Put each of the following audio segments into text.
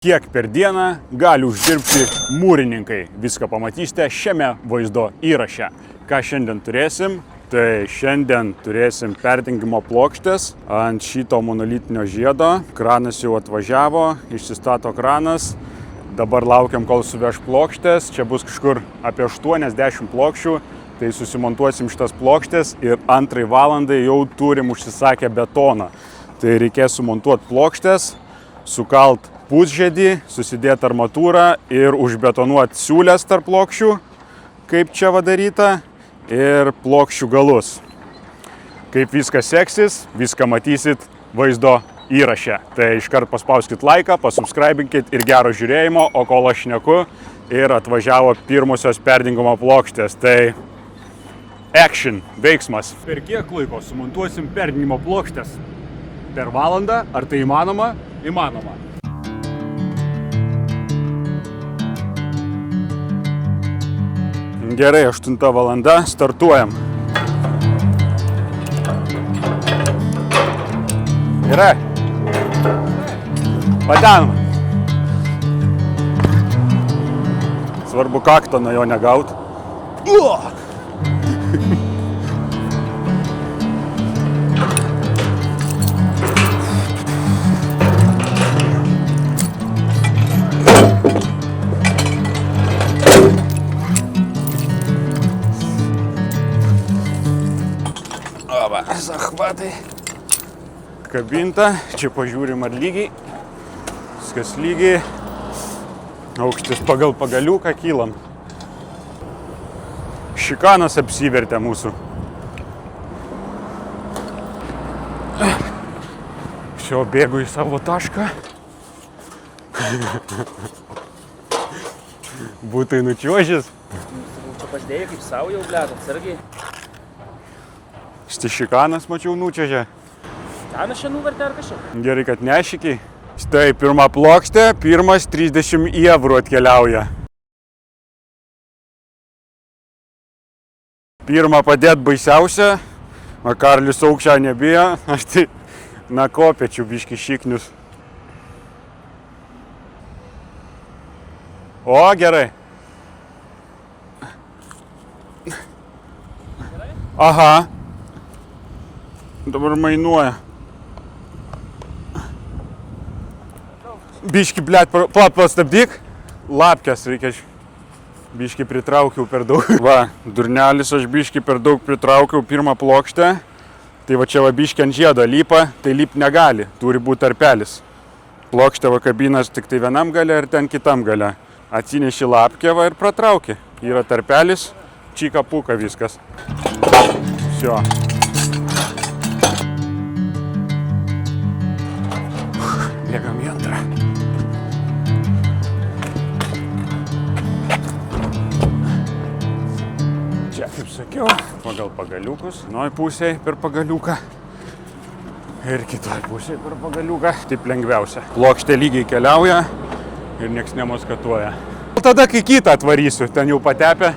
Kiek per dieną gali uždirbti mūrininkai? Viską pamatysite šiame vaizdo įraše. Ką šiandien turėsim? Tai šiandien turėsim perdengimo plokštės ant šito monolitinio žiedo. Kranas jau atvažiavo, išsistato kranas. Dabar laukiam, kol suveš plokštės. Čia bus kažkur apie 80 plokščių. Tai susimontuosim šitas plokštės ir 2 valandai jau turim užsisakę betoną. Tai reikės sumontuoti plokštės, sukalt pusžiedį, susidėti armatūrą ir užbetonuoti siūlės tarp plokščių, kaip čia padaryta, ir plokščių galus. Kaip viskas seksis, viską matysit vaizdo įraše. Tai iškart paspauskit laiką, pasubscribinkit ir gero žiūrėjimo, o kol aš šneku ir atvažiavo pirmosios perdengimo plokštės. Tai action, veiksmas. Per kiek laiko sumontuosim perdengimo plokštės? Per valandą? Ar tai įmanoma? Įmanoma. Gerai, 8 valanda, startuojam. Gerai. Patenam. Svarbu kakto nuo jo negaut. Zachvatai. Kabinta, čia pažiūrim ar lygiai. Viskas lygiai. Aukštis pagal pagaliuką kylam. Šikanas apsivertė mūsų. Šio bėgu į savo tašką. Būtai nučiuožęs. Čia paždėjai kaip savo jau blėt, atsargiai. Štai šikanas, mačiau, nučiuožė. Ten aš čia nuvertė ar kažkaip? Gerai, kad nešikiai. Štai pirma plokštė, pirmas 30 eurų atkeliauja. Pirmą padėt baisiausia, o Karlius aukščio nebijo, aš tai nakopėčiau biškį šiknius. O, gerai. Aha. Dabar mainuoja. Biškį, blėt, pastabdyk. Lapkės reikia. Biškį pritraukiau per daug. Va, durnelis aš biškį per daug pritraukiau pirmą plokštę. Tai va čia va biškį ant žiedo lypa, tai lyp negali. Turi būti tarpelis. Plokštė va kabinas tik tai vienam gale ir ten kitam gale. Atsineši lapkę va ir pratrauki. Yra tarpelis, čika puka viskas. Šio. Bėgam į antrą. Čia, kaip sakiau, pagal pagaliukus. Vienoj pusėje per pagaliuką ir kitoj pusėje per pagaliuką. Taip lengviausia. Plokštė lygiai keliauja ir nieks nemaskatuoja. Tada, kai kitą atvarysiu, ten jau patepė.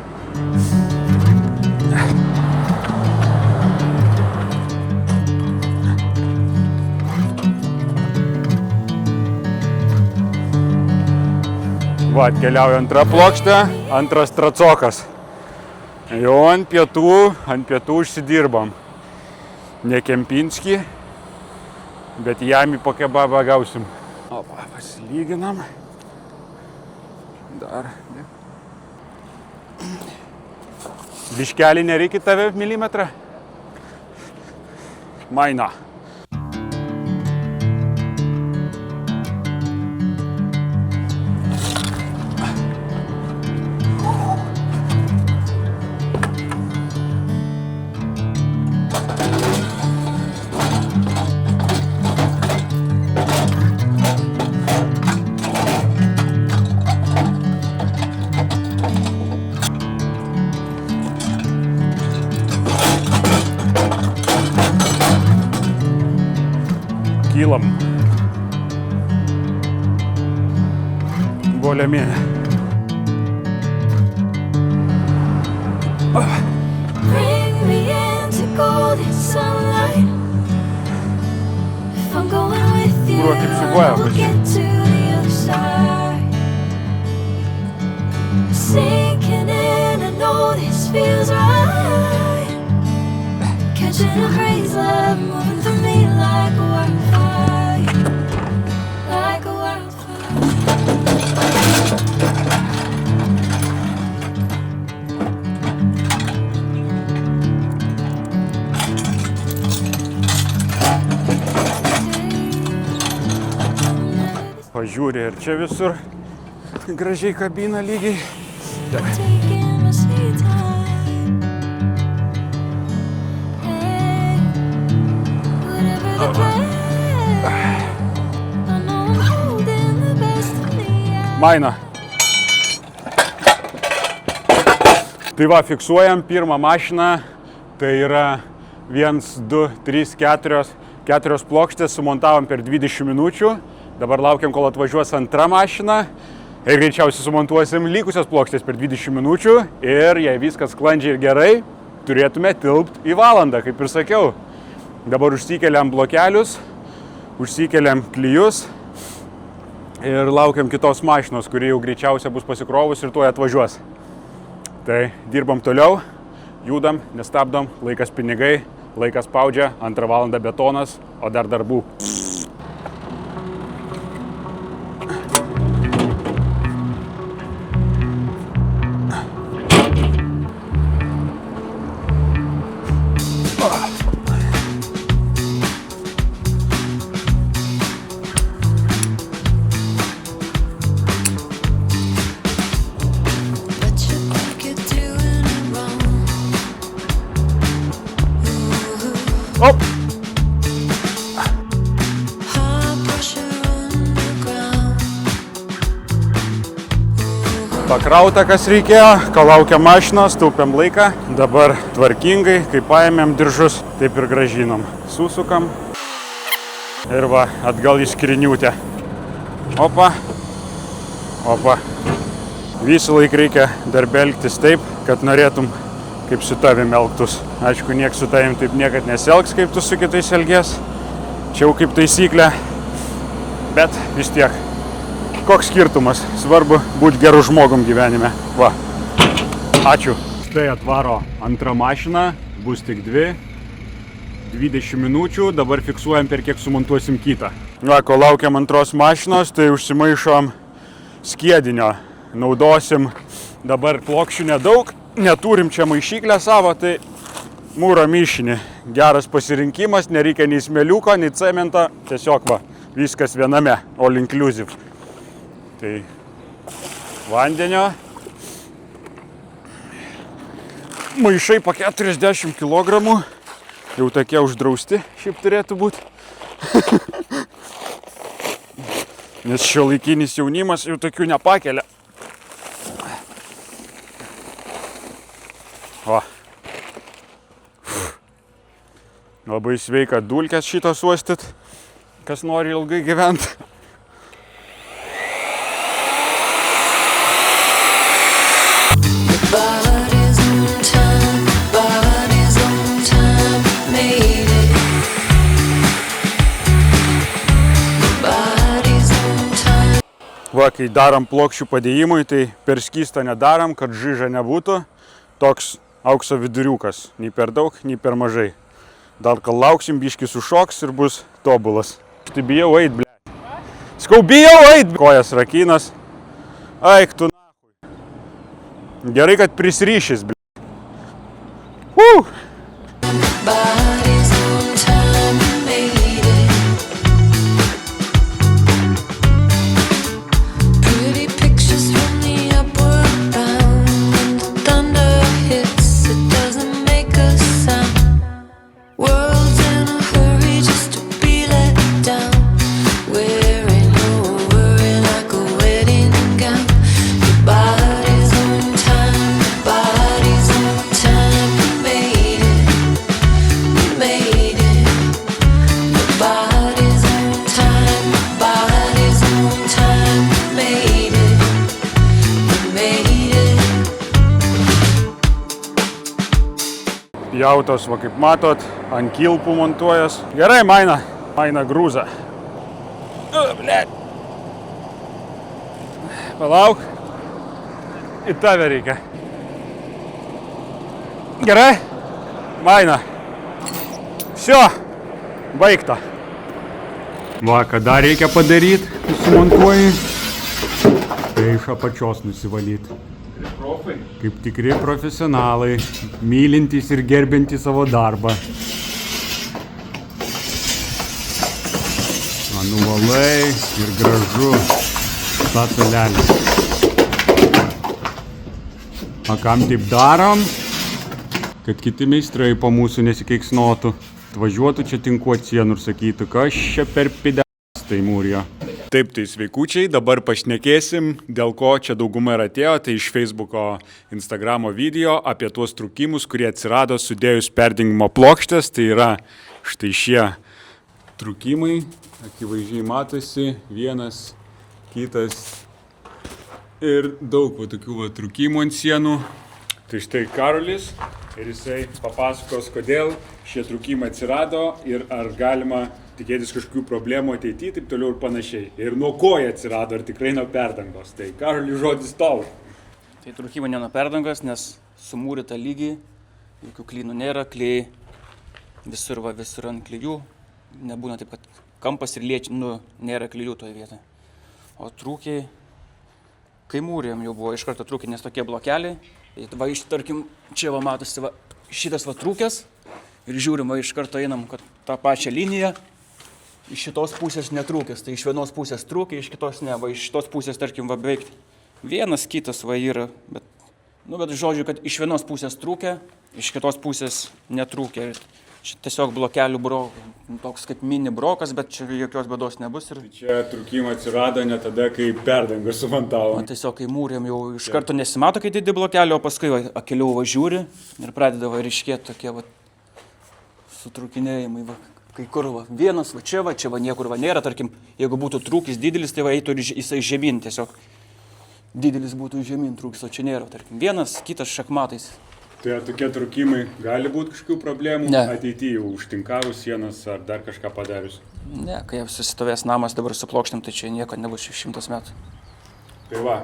Va, atkeliauja antra plokštė, antras tracokas. Jau ant pietų užsidirbam. Ne Kempinski, bet jam į po kebabą gausim. Opa, pasilyginam. Dar. Biškelį nereikia tave milimetrą? Maina. Kylam. Bolėmė. Bring me into golden sunlight. If I'm going with you, Bro, kaip su koja we'll get to the other side. Sinking in, I know this feels right. Catching a breeze, love moving through me like a wildfire. Like a wildfire. Pažiūrė ir čia visur gražiai kabina lygiai. Taking my sweet time. Hey, whatever the plan, I know I'm holding the best of me. Maina. Tai va, fiksuojam pirmą mašiną. Tai yra 1, 2, 3, 4 plokštės sumontavom per 20 minučių. Dabar laukiam, kol atvažiuos antra mašina. Ir greičiausiai sumontuosim likusias plokštės per 20 minučių. Ir jei viskas sklandžiai ir gerai, turėtume tilpt į valandą, kaip ir sakiau. Dabar užsikeliam blokelius, užsikeliam klijus. Ir laukiam kitos mašinos, kuri jau greičiausiai bus pasikrovus ir tuoj atvažiuos. Tai dirbam toliau, judam, nestabdom, laikas pinigai, laikas spaudžia, 2 valandą betonas, o dar darbų. But you think you're doing it wrong. Op! High pressure on the ground. Pakrauta, kas reikėjo, kol laukia mašinos, taupiam laiką. Dabar tvarkingai, kai paėmėm diržus, taip ir gražinom. Susukam. Ir va, atgal į skryniutę. Opa. Opa. Visą laiką reikia darbe elgtis taip, kad norėtum, kaip su tavim elgtus. Aišku, nieks su tavim taip niekad nesielgs, kaip tu su kitais elgies. Čia jau kaip taisyklė. Bet vis tiek. Koks skirtumas? Svarbu būti geru žmogum gyvenime. Va. Ačiū. Štai atvaro antra mašina. Bus tik 2. 20 minučių. Dabar fiksuojam, per kiek sumontuosim kitą. Va, kol laukiam antros mašinos, tai užsimaišom skiedinio. Naudosim dabar plokščių nedaug. Neturim čia maišyklę savo, tai mūro mišinį. Geras pasirinkimas, nereikia nei smėliuko, nei cemento. Tiesiog va, viskas viename, all inclusive. Tai vandenio. Maišai po 40 kg. Jau tokie uždrausti šiaip turėtų būti. Nes šiuolaikinis jaunimas jau tokių nepakelia. O. Labai sveika dulkes šitos uostyt, kas nori ilgai gyventi. Body's on time, body's on time, made it. Body's on time. Va, kai darom plokščių padėjimui, tai per skystą nedarom, kad žiža nebūtų. Toks aukso viduriukas. Nei per daug, nei per mažai. Dar kol lauksim, biškį sušoks ir bus tobulas. Aš tai bijau eit, ble. Skau, bijau eit! Kojas rakinas. Aik tu nahui. Gerai, kad prisryšis, ble. Body's on time, made it. Pretty pictures from the upward bound. When the thunder hits, it doesn't make a sound. World's in a hurry just to be let down. Wearing no worry like a wedding gown. Your body's on time, body's on time, made it. Made it. Your body's on time, body's on time, made it. Made it. Pjautos, va kaip matot, ant kilpų montuojas. Gerai, maina grūza. Blet. palauk. Į tave reikia. Gerai? Maina. Всё, baigta. Va, ką dar reikia padaryti, kai sumontuoji, tai iš apačios nusivalyti. Kaip tikri profesionalai, mylintys ir gerbintys savo darbą. Nuvalai ir gražu tą salelį. O kam taip darom? Kad kiti meistrai po mūsų nesikeiksnotų, atvažiuotų čia tinkuot sienų ir sakytų, kas čia per pides tai mūrijo. Taip, tai sveikučiai, dabar pašnekėsim, dėl ko čia dauguma ir atėjo, tai iš Facebooko, Instagramo video apie tuos trūkimus, kurie atsirado sudėjus perdengimo plokštės, tai yra štai šie trūkimai, akivaizdžiai matosi, vienas, kitas ir daug tokių trūkimų ant sienų. Tai štai Karolis ir jisai papasakos, kodėl šie trūkimai atsirado ir ar galima tikėtis kažkokių problemų ateityje, taip toliau ir panašiai. Ir nuo ko jie atsirado, ar tikrai nuo perdangos. Tai Karoli, žodis tau. Tai trūkimai ne nuo perdangos, nes sumūryta lygiai, jokių klynų nėra, klijai visur ant klijų. Nebūna taip, kad kampas ir nėra klijų toje vietoje. O trūkiai, kai mūrėm jau buvo iš karto trūkiai, nes tokie blokeliai. Va, tarkim, čia va matosi va, šitas va trūkęs ir žiūrim, va, iš karto einam, kad tą pačią liniją iš šitos pusės netrūkęs. Tai iš vienos pusės trūkiai, iš kitos ne. Va, iš šitos pusės, tarkim, va beveik vienas kitas va yra, bet žodžiu, kad iš vienos pusės trūkė, iš kitos pusės netrūkė. Čia tiesiog blokelių toks kaip mini brokas, bet čia jokios bėdos nebus. Ir... Čia trūkimai atsirado ne tada, kai perdangą sumontavom. Tiesiog kai mūrėm jau iš karto nesimato, kai didį blokelį, o paskui akiliau važiūri ir pradeda ryškėti tokie sutrūkinėjimai. Kai kur vienas, čia niekur nėra, tarkim, jeigu būtų trūkis didelis, tai eitų jisai žemyn tiesiog. Didelis būtų žemyn trūkis, o čia nėra, tarkim, vienas, kitas šachmatais. Tai tokie trūkimai gali būti kažkokių problemų ateityje, užtinkavus sienas ar dar kažką padarius? Ne, kai jau susistovės namas dabar su plokštėm, tai čia nieko nebus 100 metų. Tai va,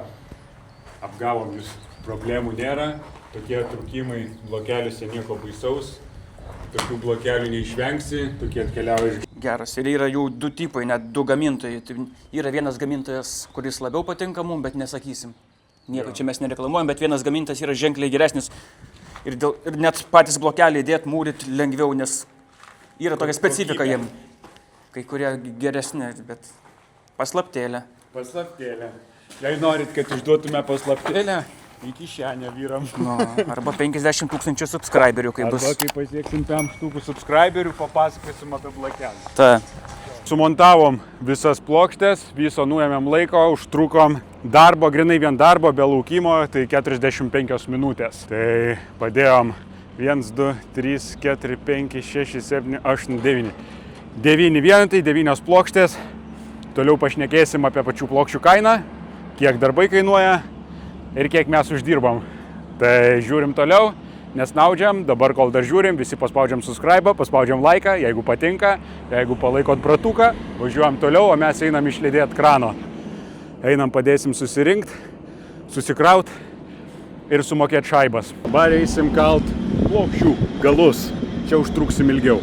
apgavom jūs, problemų nėra, tokie trūkimai blokeliuose nieko baisaus, tokių blokelių neišvengsi, tokie atkeliauja iš... Geras, ir yra jų du tipai, net du gamintojai. Tai yra vienas gamintojas, kuris labiau patinka mums, bet nesakysim. Nieko čia mes nereklamuojam, bet vienas gamintojas yra ženkliai geresnis. Ir net patys blokeliai dėt mūryti lengviau, nes yra tokia specifika jiem. Kai kurie geresni, bet paslaptėlė. Paslaptėlė. Jei norit, kad išduotume paslaptėlę, į kišenę vyram. Arba 50 000 subscriberių, kai bus. Arba kai pasieksim 5 subscriberių, papasakosim apie blokelį. Ta. Sumontavom visas plokštės, viso nuėmėm laiko, užtrukom darbo, grinai vien darbo, be laukimo, tai 45 minutės. Tai padėjom 1, 2, 3, 4, 5, 6, 7, 8, 9. 9 vienetai, 9 plokštės. Toliau pašnekėsim apie pačių plokščių kainą, kiek darbai kainuoja ir kiek mes uždirbam. Tai žiūrim toliau. Nesnaudžiam, dabar kol dar žiūrim, visi paspaudžiam subscribe, paspaudžiam laiką, jeigu patinka, jeigu palaikot bratuką, važiuojam toliau, o mes einam išlydėt krano. Einam padėsim susirinkti, susikraut ir sumokėti šaibas. Dabar eisim kalt plokščių galus, čia užtruksim ilgiau.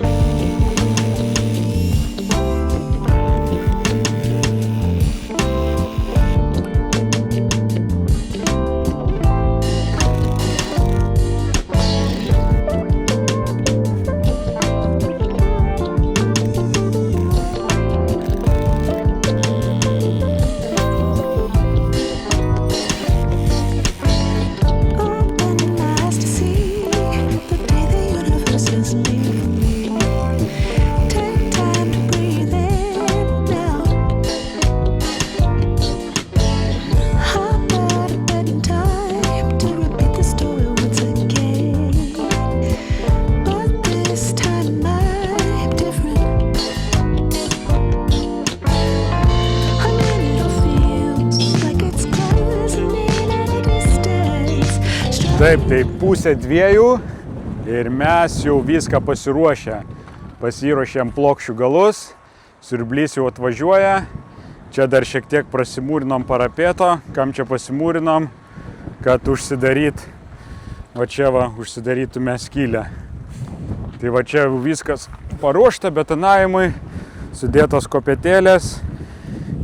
Taip, tai 1:30 ir mes jau viską pasiruošę. Pasiruošėm plokščių galus, siurblys jau atvažiuoja. Čia dar šiek tiek prasimūrinom parapeto. Kam čia pasimūrinom? Kad užsidarytume skylę. Tai va čia viskas paruošta betonavimui, sudėtos kopėtėlės,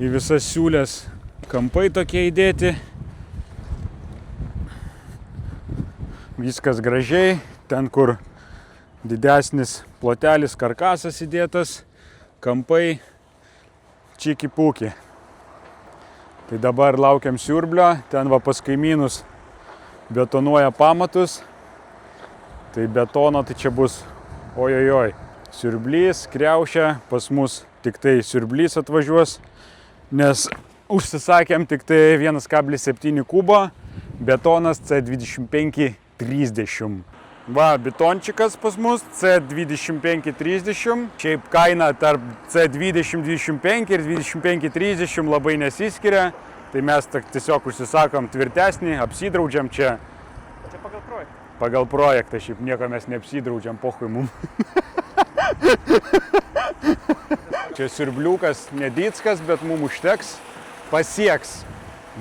į visas siūlės kampai tokie įdėti. Viskas gražiai, ten kur didesnis plotelis karkasas įdėtas, kampai čiki-puki. Tai dabar laukiam siurblio, ten va pas kaimynus betonuoja pamatus. Tai betono tai čia bus ojojoj. Siurblys, kriaušė, pas mus tik tai siurblys atvažiuos, nes užsisakėm tik tai 1,7 kubo, betonas C2530. Va, betončikas pas mus C2530. Šiaip kaina tarp C2025 ir 2530 labai nesiskiria. Tai mes tiesiog užsisakom tvirtesnį, apsidraudžiam čia. Čia pagal projektą. Pagal projektą, šiaip nieko mes neapsidraudžiam, pohui mum. Čia siurbliukas nedickas, bet mum užteks. Pasieks.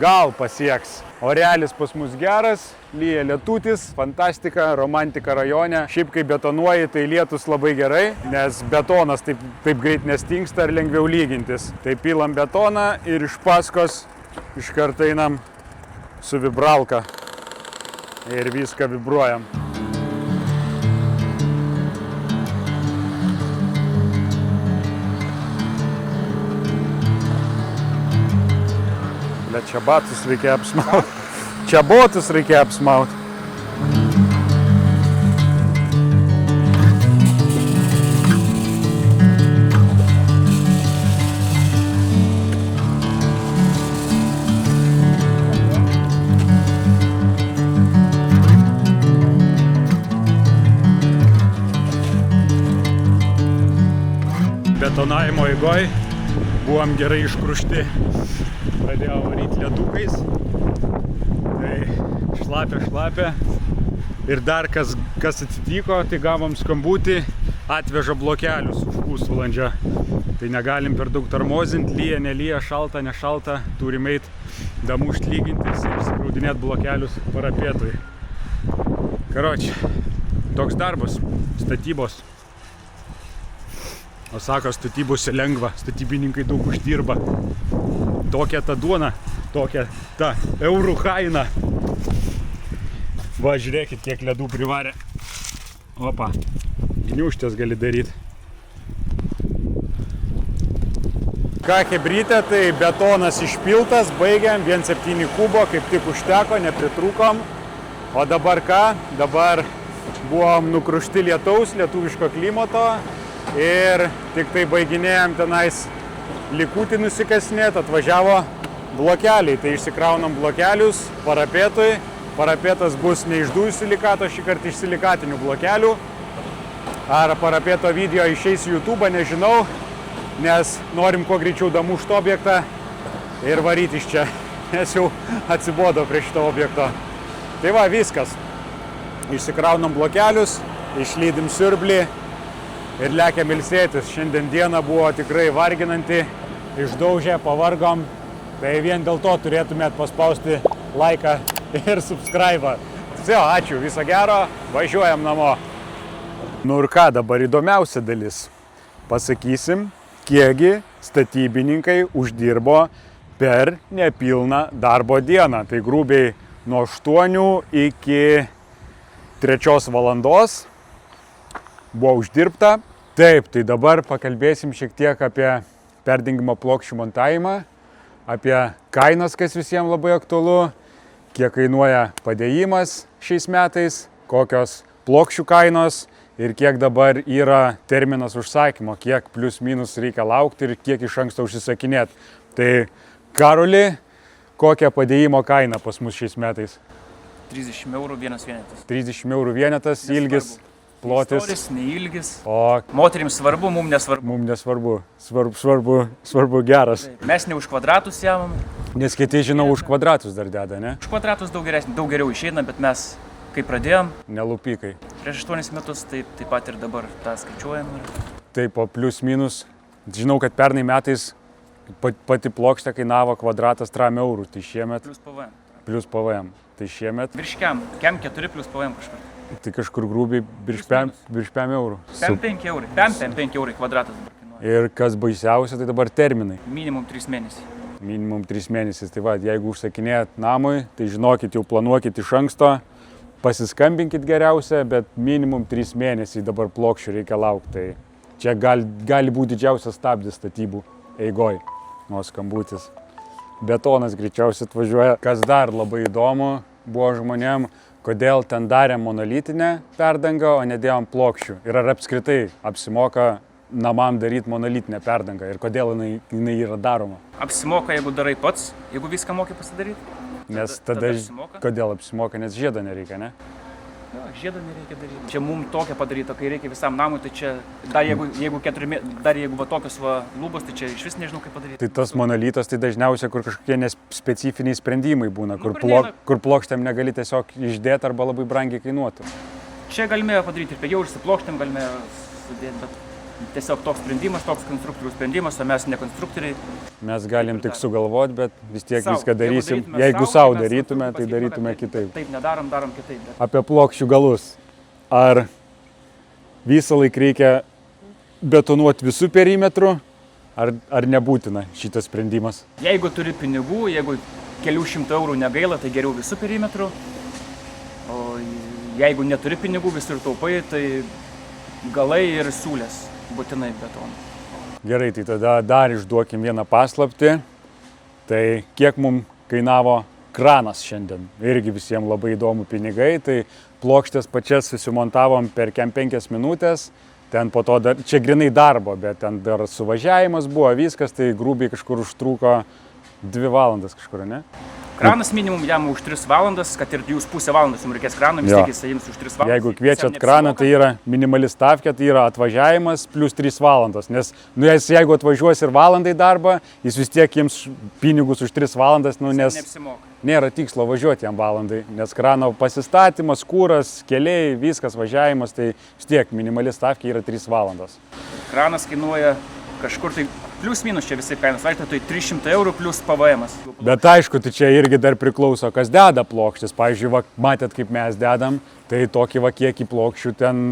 Gal pasieks. Orelis pas mus geras, lyja lietutis, fantastika, romantika rajone. Šiaip kai betonuoji, tai lietus labai gerai, nes betonas taip greit nestingsta ir lengviau lygintis. Tai pilam betoną ir iš paskos iš karto einam su vibralka ir viską vibruojam. Bet čia batus reikia apsmaut. Čia botus reikia apsmaut. Betonavimo eigoj buvom gerai iškrušti. Pradėjo varyti ledukais. Tai šlapia. Ir dar kas atsitiko, tai gavom skambutį, atveža blokelius už pusvalandžio. Tai negalim per daug tarmozinti, lyja, nelyja, šalta, nešalta. Turim eit damušt lygintis ir spraudinėt blokelius parapetui. Karoči, toks darbas, statybos. O sako, statybose lengva, statybininkai daug uždirba. Tokia ta duona, tokia ta eurų kaina. Va, žiūrėkit, kiek ledų privarė. Opa, gniuštės gali daryti. Ką hebrytė, tai betonas išpiltas, baigiam, 1,7 kubo, kaip tik užteko, nepritrūkom. O dabar ką? Dabar buvom nukrušti lietaus, lietuviško klimato. Ir tik tai baiginėjom tenais likutį nusikasnėt, atvažiavo blokeliai. Tai išsikraunam blokelius parapetui. Parapetas bus ne iš dujų silikato, šį kartą iš silikatinių blokelių. Ar parapeto video išeis į YouTube, nežinau, nes norim kuo greičiau damušt objektą ir varyti iš čia, nes jau atsibodo prie šito objekto. Tai va, viskas. Išsikraunam blokelius, išlydim siurblį. Ir lekiam ilsėtis. Šiandien diena buvo tikrai varginanti, išdaužė, pavargom. Tai vien dėl to turėtumėt paspausti laiką ir subscribe. Ačiū, viso gero, važiuojam namo. Nu ir ką, dabar įdomiausia dalis. Pasakysim, kiekgi statybininkai uždirbo per nepilną darbo dieną. Tai grubiai nuo 8 iki 3 valandos buvo uždirbta. Taip, tai dabar pakalbėsim šiek tiek apie perdengimo plokščių montavimą, apie kainas, kas visiems labai aktualu, kiek kainuoja padėjimas šiais metais, kokios plokščių kainos ir kiek dabar yra terminas užsakymo, kiek plius minus reikia laukti ir kiek iš anksto užsisakinėti. Tai Karoli, kokia padėjimo kaina pas mus šiais metais? 30 eurų vienas vienetas. 30 eurų vienetas, ilgis. Plotis. Storis, neilgis. O moterims svarbu, mums nesvarbu. Mums nesvarbu. Svarbu geras. Mes ne už kvadratus jamam. Nes kiti, žinau, už kvadratus dar deda, ne? Už kvadratus daug geriau išeina, bet mes, kai pradėjom, nelupykai. Prieš 8 metus, taip pat ir dabar tą skaičiuojam. Taip, o plius minus. Žinau, kad pernai metais Pati plokštė kainavo kvadratas 3 eurų, tai šiemet Plus PVM. plus PVM. Tai šiemet Virš kem 4 plus PVM kažkur. tai kažkur grubiai virš Plius 5 eurų. Pem 5 eurai. Pem 5 eurai kvadratas dabar kainuoja. Ir kas baisiausia, tai dabar terminai. Minimum 3 mėnesiai. Minimum 3 mėnesiais. Tai va, jeigu užsakinėjat namui, tai žinokit, jau planuokit iš anksto, pasiskambinkit geriausia, bet minimum 3 mėnesiai dabar plokščių reikia laukti. Tai čia gali būti didžiausias stabdis statybų eigoj, nuo skambutis. Betonas greičiausiai atvažiuoja. Kas dar labai įdomu buvo žmonėm, kodėl ten darėm monolitinę perdangą, o nedėjom plokščių. Ir ar apskritai apsimoka namam daryti monolitinę perdangą ir kodėl jinai yra daroma. Apsimoka, jeigu darai pats, jeigu viską moki pasidaryti. Nes tada apsimoka. kodėl apsimoka, nes žiedo nereikia, ne? Jo, žiedo nereikia daryti. Čia mums tokia padaryta, kai reikia visam namui, tai čia dar jeigu va tokios va lubos, tai čia iš vis nežinau kaip padaryti. Tai tas monolitas tai dažniausiai, kur kažkokie specifiniai sprendimai būna, Nu, kur plokštėm negali tiesiog išdėti arba labai brangiai kainuotų. Čia galime padaryti ir pigiau, ir su plokštėm galime sudėti, bet tiesiog toks sprendimas, toks konstruktorių sprendimas, o mes ne konstruktoriai. Mes galim tik sugalvoti, bet vis tiek Sau. viską darysim. darytume Jeigu sau, savo tai mes darytume, tai pasakytume, darytume kad kitaip. Taip nedarom, darom kitaip. Bet Apie plokščių galus. Ar visą laiką reikia betonuoti visų perimetrų, ar nebūtina šitas sprendimas? jeigu turi pinigų, jeigu kelių šimtų eurų negaila, tai geriau visų perimetrų. O jeigu neturi pinigų, visur taupai, tai galai ir siūlės būtinai betoną. Gerai, tai tada dar išduokim vieną paslaptį. Tai kiek mums kainavo kranas šiandien? Irgi visiems labai įdomu pinigai. Tai plokštės pačias susimontavom per 5 minutės. Ten po to dar, čia grinai darbo, bet ten dar suvažiavimas buvo, viskas, tai grubiai kažkur užtruko 2 valandas kažkur, ne? Kranas minimum jam už 3 valandas, kad ir jūs pusę valandos jums reikės kraną, vis Jo. tiek jis jums už 3 valandas. Jeigu kviečiat kraną, tai yra minimali stavkė, tai yra atvažiavimas plus 3 valandos. Nes jeigu atvažiuos ir valandai darbą, jis vis tiek jiems pinigus už 3 valandas, nes Neapsimoka. nėra tikslo važiuoti jam valandai. Nes krano pasistatymas, kūras, keliai, viskas važiavimas, tai vis tiek minimali stavkė yra 3 valandos. Kranas kainuoja kažkur tai plius minus čia visi kainos vaikšto, tai 300 eurų plus PVM. Bet aišku, tai čia irgi dar priklauso, kas deda plokštis. Pavyzdžiui, va, matėt, kaip mes dedam, tai tokį va kiekį plokščių ten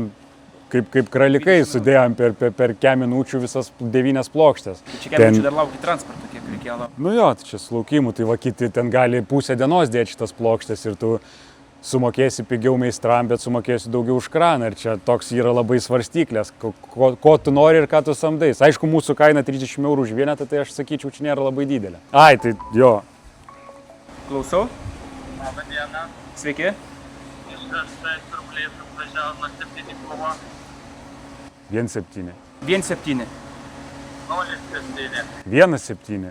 kaip kralikai sudėjom per 5 minučių visas 9 plokštės. Čia keliaučių dar laukia transporto, kiek reikėjo laukti. Nu jo, tai čia slaukimų, tai va kiti ten gali pusę dienos dėti šitas plokštės ir tu sumokėsi pigiau meistram, bet sumokėsi daugiau už kraną. Ir čia toks yra labai svarstyklės, ko tu nori ir ką tu samdais. Aišku, mūsų kaina 30 eurų už vienetą, tai aš sakyčiau, čia nėra labai didelė. Ai, tai jo. Klausau. Labą dieną. Sveiki. Iš Raštais Rublės atvažiavo nuo 7 buvo 1,7. 1,7. 0,7. 1,7.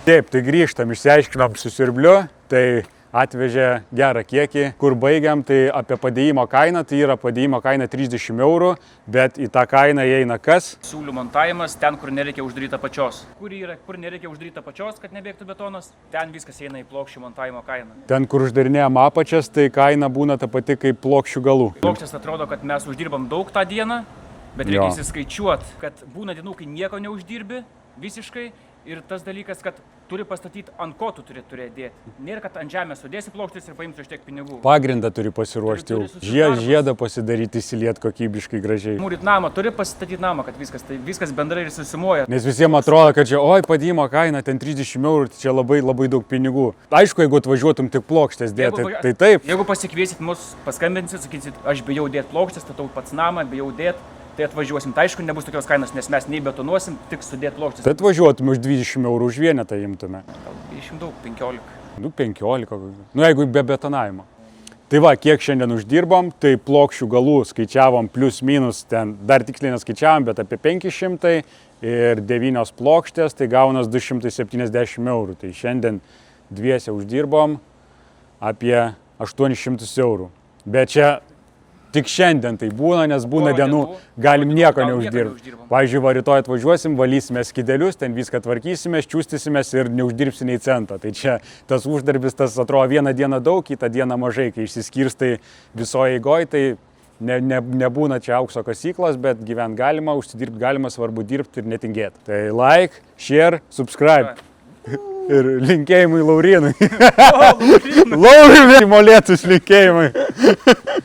Taip, tai grįžtam, išsiaiškinom su siurbliu, tai atvežė gerą kiekį. Kur baigiam, tai apie padėjimo kainą, tai yra padėjimo kaina 30 eurų, bet į tą kainą įeina kas? Siūlių montavimas ten, kur nereikia uždaryta pačios. Kur nereikia uždaryta pačios, kad nebėgtų betonas, ten viskas eina į plokščių montavimo kainą. Ten, kur uždarinėjam apačias, tai kaina būna ta pati kaip plokščių galų. Plokštės atrodo, kad mes uždirbam daug tą dieną, bet Jo. reikia įsiskaičiuoti, kad būna dienų, kai nieko neuždirbi visiškai. Ir tas dalykas, kad turi pastatyti, ant ko tu turi dėti. Nėra, kad ant žemės sudėsi plokštės ir paimsi už tiek pinigų. Pagrindą turi pasiruošti Turi jau. susidarbas. Žiedą pasidaryti, įsiliet kokybiškai gražiai. Mūryt namą, turi pasistatyti namą, kad viskas bendrai ir susimoja. Nes visiems atrodo, kad čia, oi, padėjimo kaina, ten 30 eurų, tai čia labai labai daug pinigų. Aišku, jeigu atvažiuotum tik plokštės dėti, tai taip. Jeigu pasikviesit mus, paskambinsit, sakysit, aš bijau dėti plokštės, statau pats namą, bijau dėti, tai atvažiuosim. Tai aišku, nebus tokios kainos, nes mes nei betonuosim, tik sudėti plokštės. Tai atvažiuotum už 20 eurų už vienetą imtume. Gal 20 daug, 15. Nu, 15. Nu, jeigu be betonavimo. Tai va, kiek šiandien uždirbom, tai plokščių galų skaičiavom plius minus, ten dar tiksliai neskaičiavom, bet apie 500 ir 9 plokštės, tai gaunas 270 eurų. Tai šiandien dviese uždirbom apie 800 eurų. Bet čia tik šiandien tai būna, nes būna Pora dienų, dienų, galim gal nieko nieko neuždirbti. neuždirbam. Pavyzdžiui, va rytoj atvažiuosim, valysime skydelius, ten viską tvarkysime, čiūstysimės ir neuždirbsi nei centą. Tai čia tas uždarbis, tas atrodo vieną dieną daug, kitą dieną mažai, kai išsiskirstai visoje eigoje, tai nebūna čia aukso kasyklos, bet gyvent galima, užsidirbti galima, svarbu dirbti ir netingėti. Tai like, share, subscribe. Ir linkėjimai Laurinui. Laurinui molėtus linkėjimai.